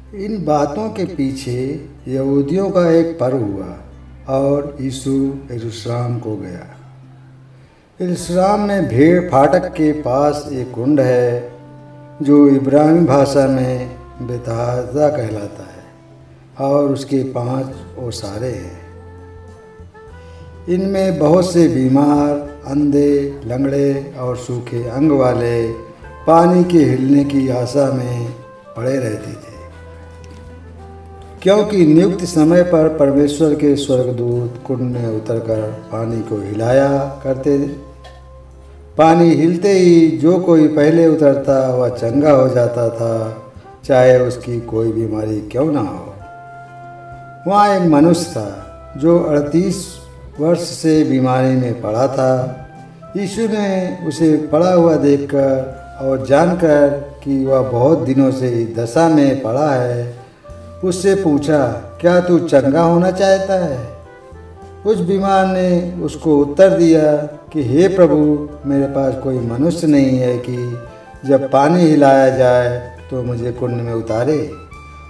इन बातों के पीछे यहूदियों का एक पर्व हुआ और यीशु यरूशलेम को गया। यरूशलेम में भीड़ फाटक के पास एक कुंड है जो इब्रानी भाषा में बेतहस्दा कहलाता है और उसके 5 ओसारे हैं। इनमें बहुत से बीमार, अंधे, लंगड़े और सूखे अंग वाले पानी के हिलने की आशा में पड़े रहते थे, क्योंकि नियुक्त समय पर परमेश्वर के स्वर्गदूत कुंड में उतरकर पानी को हिलाया करते थे। पानी हिलते ही जो कोई पहले उतरता वह चंगा हो जाता था, चाहे उसकी कोई बीमारी क्यों ना हो। वहाँ एक मनुष्य था जो 38 वर्ष से बीमारी में पड़ा था। यीशु ने उसे पड़ा हुआ देखकर और जानकर कि वह बहुत दिनों से इस दशा में पड़ा है, उससे पूछा, क्या तू चंगा होना चाहता है? उस बीमार ने उसको उत्तर दिया कि हे प्रभु, मेरे पास कोई मनुष्य नहीं है कि जब पानी हिलाया जाए तो मुझे कुंड में उतारे,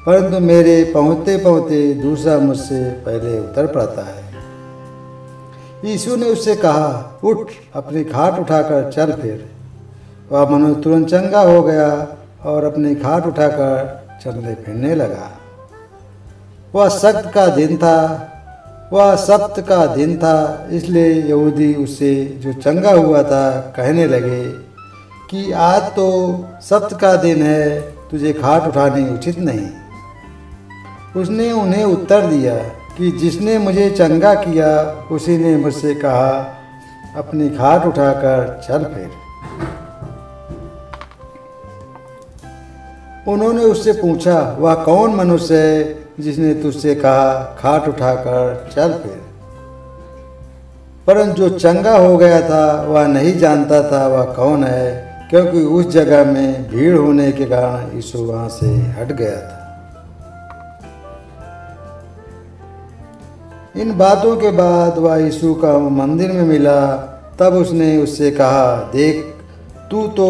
परंतु मेरे पहुँचते पहुँचते दूसरा मुझसे पहले उतर पड़ता है। यीशु ने उससे कहा, उठ, अपनी खाट उठाकर चल फिर। वह मनुष्य तुरंत चंगा हो गया और अपनी खाट उठाकर चलने फिरने लगा। वह सब्त का दिन था, इसलिए यहूदी उससे जो चंगा हुआ था कहने लगे कि आज तो सब्त का दिन है, तुझे खाट उठानी उचित नहीं। उसने उन्हें उत्तर दिया कि जिसने मुझे चंगा किया उसी ने मुझसे कहा, अपनी खाट उठाकर चल फिर। उन्होंने उससे पूछा, वह कौन मनुष्य है जिसने तुझसे कहा, खाट उठाकर चल फिर? परंतु जो चंगा हो गया था वह नहीं जानता था वह कौन है, क्योंकि उस जगह में भीड़ होने के कारण यीशु वहां से हट गया था। इन बातों के बाद वह यीशु का मंदिर में मिला। तब उसने उससे कहा, देख, तू तो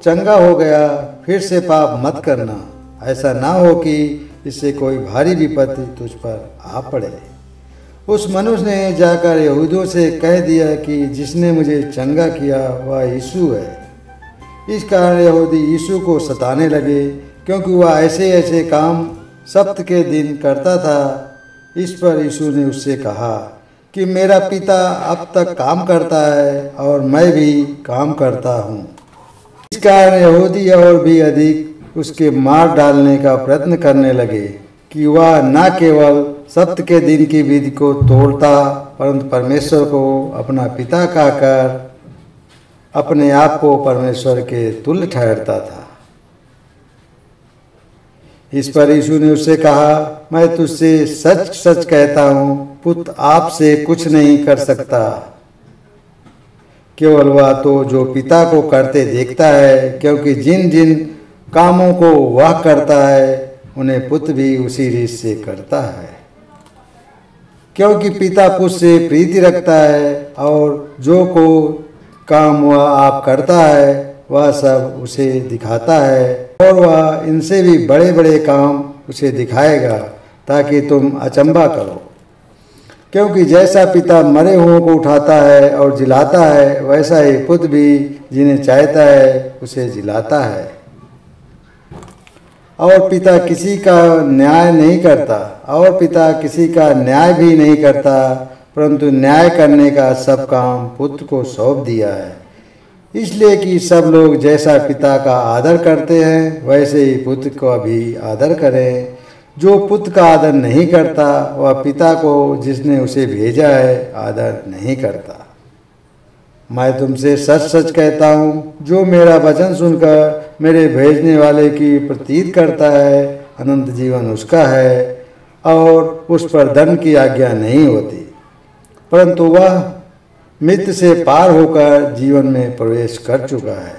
चंगा हो गया, फिर से पाप मत करना, ऐसा ना हो कि इससे कोई भारी विपत्ति तुझ पर आ पड़े। उस मनुष्य ने जाकर यहूदियों से कह दिया कि जिसने मुझे चंगा किया वह यीशु है। इस कारण यहूदी यीशु को सताने लगे, क्योंकि वह ऐसे ऐसे काम सब्त के दिन करता था। इस पर यीशु ने उससे कहा कि मेरा पिता अब तक काम करता है और मैं भी काम करता हूँ। इस कारण यहूदी और भी अधिक उसके मार डालने का प्रयत्न करने लगे कि वह न केवल सब्त के दिन की विधि को तोड़ता, परंतु परमेश्वर को अपना पिता कहकर अपने आप को परमेश्वर के तुल्य ठहरता था। इस पर यीशु ने उससे कहा, मैं तुझसे सच सच कहता हूँ, पुत्र आपसे कुछ नहीं कर सकता, केवल वह तो जो पिता को करते देखता है, क्योंकि जिन जिन कामों को वह करता है उन्हें पुत्र भी उसी रीत से करता है, क्योंकि पिता पुत्र से प्रीति रखता है और जो को काम वह आप करता है वह सब उसे दिखाता है, और वह इनसे भी बड़े बड़े काम उसे दिखाएगा, ताकि तुम अचंभा करो। क्योंकि जैसा पिता मरे हुओं को उठाता है और जिलाता है, वैसा ही पुत्र भी जिन्हें चाहता है उसे जिलाता है। और पिता किसी का न्याय भी नहीं करता, परंतु न्याय करने का सब काम पुत्र को सौंप दिया है, इसलिए कि सब लोग जैसा पिता का आदर करते हैं वैसे ही पुत्र को भी आदर करें। जो पुत्र का आदर नहीं करता वह पिता को जिसने उसे भेजा है आदर नहीं करता। मैं तुमसे सच सच कहता हूँ, जो मेरा वचन सुनकर मेरे भेजने वाले की प्रतीत करता है, अनंत जीवन उसका है और उस पर दंड की आज्ञा नहीं होती, परंतु वह मृत्यु से पार होकर जीवन में प्रवेश कर चुका है।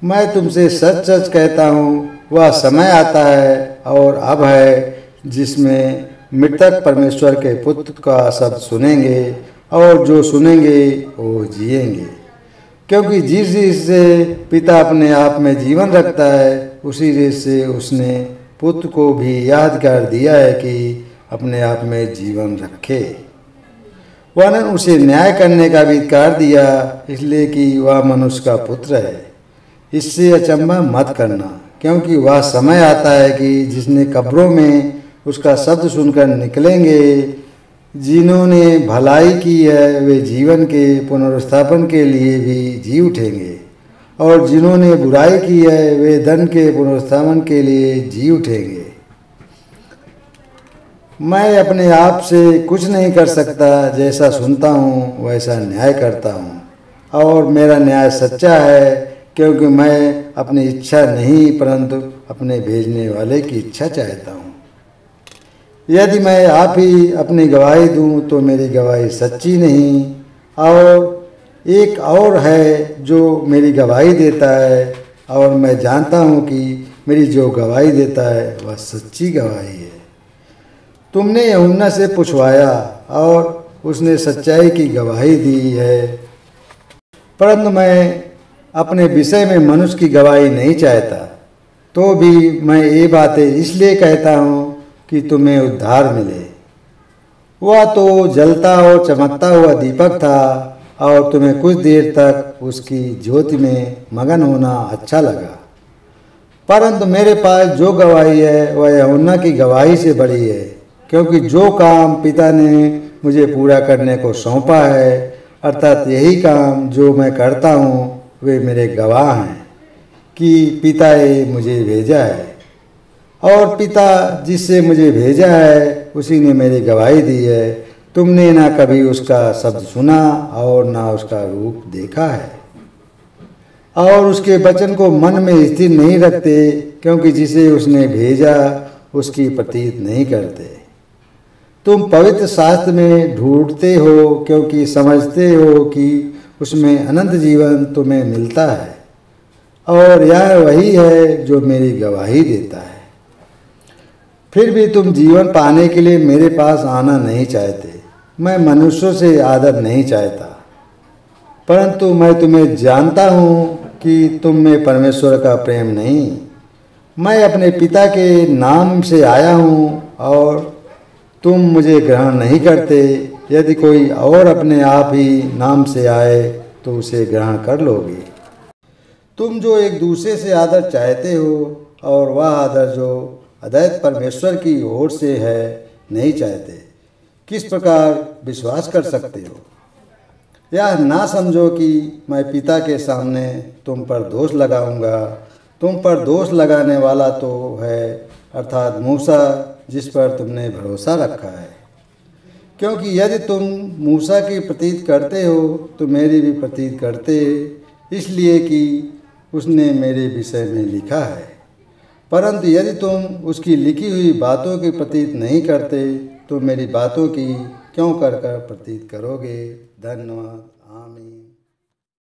मैं तुमसे सच सच कहता हूँ, वह समय आता है और अब है जिसमें मृतक परमेश्वर के पुत्र का शब्द सुनेंगे, और जो सुनेंगे वो जिएंगे, क्योंकि जिस रीत से पिता अपने आप में जीवन रखता है उसी रीत से उसने पुत्र को भी याद कर दिया है कि अपने आप में जीवन रखे। वह उसे न्याय करने का भी अधिकार दिया, इसलिए कि वह मनुष्य का पुत्र है। इससे अचंभा मत करना, क्योंकि वह समय आता है कि जिसने कब्रों में उसका शब्द सुनकर निकलेंगे। जिन्होंने भलाई की है वे जीवन के पुनरुत्थान के लिए भी जी उठेंगे, और जिन्होंने बुराई की है वे धन के पुनरुत्थान के लिए जी उठेंगे। मैं अपने आप से कुछ नहीं कर सकता, जैसा सुनता हूँ वैसा न्याय करता हूँ, और मेरा न्याय सच्चा है, क्योंकि मैं अपनी इच्छा नहीं परंतु अपने भेजने वाले की इच्छा चाहता हूँ। यदि मैं आप ही अपनी गवाही दूँ तो मेरी गवाही सच्ची नहीं, और एक और है जो मेरी गवाही देता है, और मैं जानता हूँ कि मेरी जो गवाही देता है वह सच्ची गवाही है। तुमने यूहन्ना से पूछवाया और उसने सच्चाई की गवाही दी है, परंतु मैं अपने विषय में मनुष्य की गवाही नहीं चाहता। तो भी मैं ये बातें इसलिए कहता हूँ कि तुम्हें उद्धार मिले। वह तो जलता और चमकता हुआ दीपक था, और तुम्हें कुछ देर तक उसकी ज्योति में मगन होना अच्छा लगा, परंतु मेरे पास जो गवाही है वह यूहन्ना की गवाही से बड़ी है, क्योंकि जो काम पिता ने मुझे पूरा करने को सौंपा है, अर्थात यही काम जो मैं करता हूँ, वे मेरे गवाह हैं कि पिता ने मुझे भेजा है, और पिता जिससे मुझे भेजा है उसी ने मेरी गवाही दी है। तुमने ना कभी उसका शब्द सुना और ना उसका रूप देखा है, और उसके वचन को मन में स्थिर नहीं रखते, क्योंकि जिसे उसने भेजा उसकी प्रतीत नहीं करते। तुम पवित्र शास्त्र में ढूंढते हो, क्योंकि समझते हो कि उसमें अनंत जीवन तुम्हें मिलता है, और यह वही है जो मेरी गवाही देता है। फिर भी तुम जीवन पाने के लिए मेरे पास आना नहीं चाहते। मैं मनुष्यों से आदर नहीं चाहता, परंतु मैं तुम्हें जानता हूँ कि तुम में परमेश्वर का प्रेम नहीं। मैं अपने पिता के नाम से आया हूँ और तुम मुझे ग्रहण नहीं करते। यदि कोई और अपने आप ही नाम से आए तो उसे ग्रहण कर लोगे। तुम जो एक दूसरे से आदर चाहते हो, और वह आदर जो अद्वैत परमेश्वर की ओर से है नहीं चाहते, किस प्रकार विश्वास कर सकते हो? यह ना समझो कि मैं पिता के सामने तुम पर दोष लगाऊंगा। तुम पर दोष लगाने वाला तो है, अर्थात मूसा, जिस पर तुमने भरोसा रखा है। क्योंकि यदि तुम मूसा की प्रतीत करते हो तो मेरी भी प्रतीत करते, इसलिए कि उसने मेरे विषय में लिखा है। परंतु यदि तुम उसकी लिखी हुई बातों की प्रतीत नहीं करते तो मेरी बातों की क्यों कर प्रतीत करोगे? धन्यवाद। आमीन।